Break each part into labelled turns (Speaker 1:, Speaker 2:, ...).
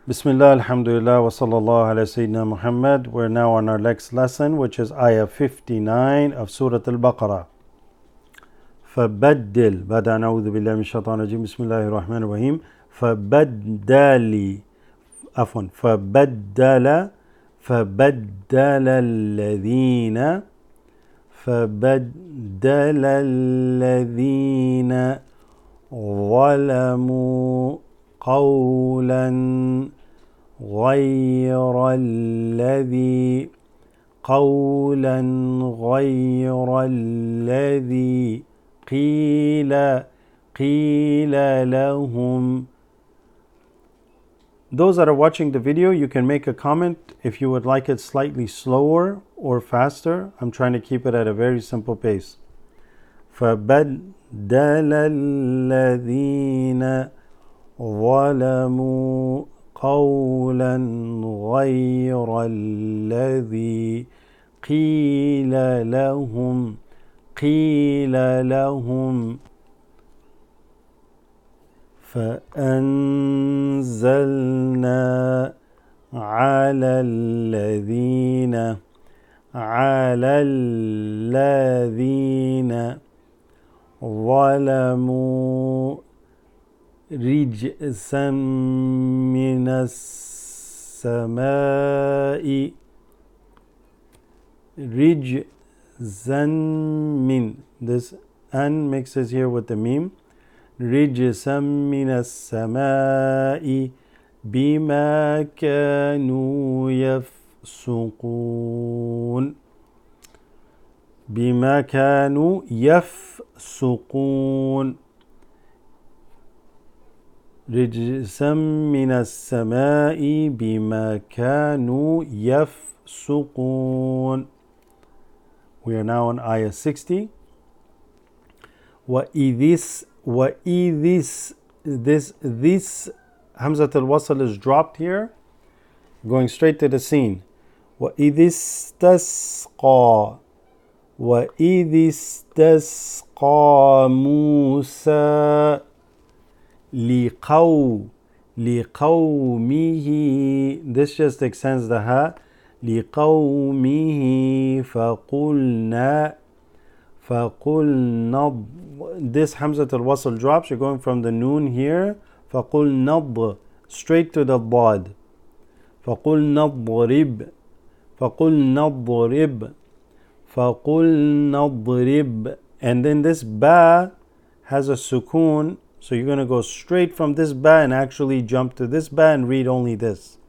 Speaker 1: Bismillah, alhamdulillah, wa sallallahu ala Sayyidina Muhammad. We're now on our next lesson, which is ayah 59 of Surat al-Baqarah. فبدل بعد أن أعوذ بالله من الشيطان الرجيم بسم الله الرحمن الرحيم فبدل الذين ظلموا قولا غير الذي قيل لهم. Those that are watching the video, you can make a comment if you would like it slightly slower or faster. I'm trying to keep it at a very simple pace. فبدل الذين ظلموا قولا غير الذي قيل لهم فأنزلنا على الذين ظلموا رجسا من السماء this an mixes here with the meme. رجسا من السماء بما كانوا يفسقون رجسا من السماء بما كانوا يفسقون. We are now on ayah 60. This Hamzat al-Wasl is dropped here, going straight to the scene. وَإِذِ اسْتَسْقَى مُوسَى لِقَوْمِهِ. This just extends the ha. لِقَوْمِهِ فَقُلْنَا. This Hamzat al-Wasl drops. You're going from the noon here. فَقُلْنَا straight to the dad. فَقُلْنَا ضْرِبْ. And then this ba has a sukoon. So you're going to go straight from this ba and actually jump to this ba and read only this.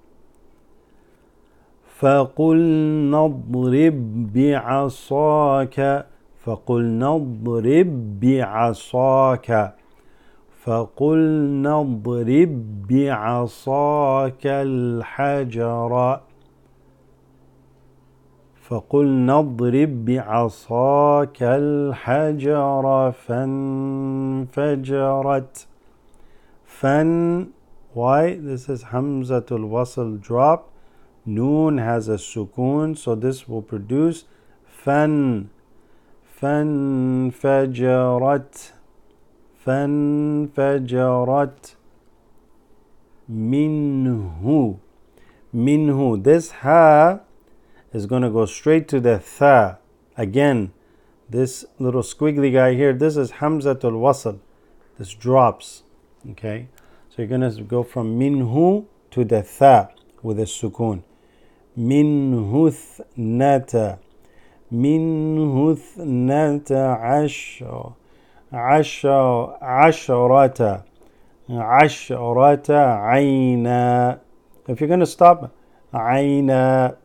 Speaker 1: فَقُلْنَا اضْرِبْ بِعَصَاكَ الْحَجَرَ فَانْفَجَرَتْ. Why? This is Hamzatul Wasl drop. Noon has a sukoon, so this will produce فانفجرت منه. This ha is going to go straight to the tha. Again, this little squiggly guy here, this is Hamzatul Wasl. This drops. Okay, so you're going to go from minhu to the tha with a sukoon. منه اثنتا عشرة عينا. If you're going to stop, عينا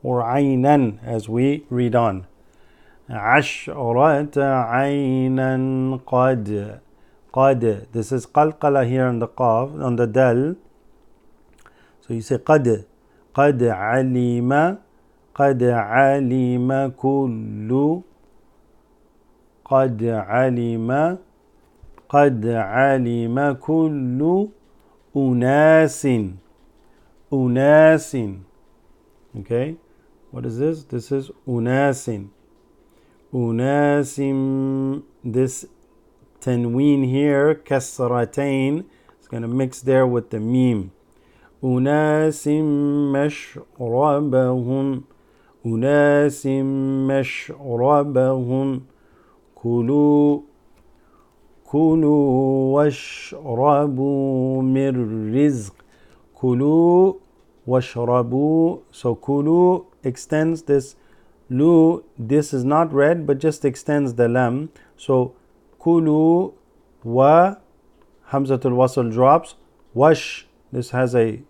Speaker 1: or عينا as we read on. عشرة عينا قد. This is قلقلة here on the qaf, on the dal. So you say قد علم كل أناس. Okay, what is this? This is أناس. This tanween here, kasratain, is going to mix there with the meme. أناس مشربهم أناس مشربهم كلوا واشربوا من رزق كلوا واشربوا. So kulu extends this lu. This is not read but just extends the lam. So kulu wa hamzatul wasl drops. Wash, this has a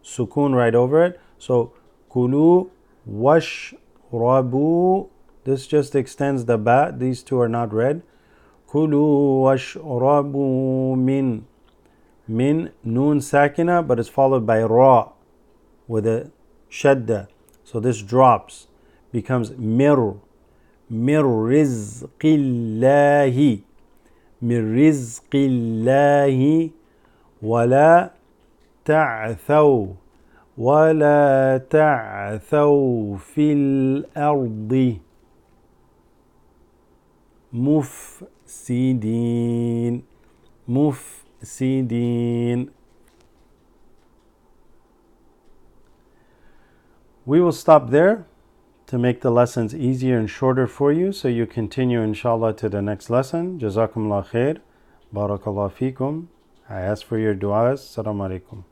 Speaker 1: sukoon right over it. So kulu washrabu, this just extends the ba. These two are not read. Kulu washrabu min noon sakina, but it's followed by ra with a shadda. So this drops, becomes mir rizqillahi ولا تعثوا في الأرض مفسدين. We will stop there to make the lessons easier and shorter for you, so you continue inshallah to the next lesson. Jazakumullah khair. Barakallah feekum. I ask for your du'as. Assalamu alaikum.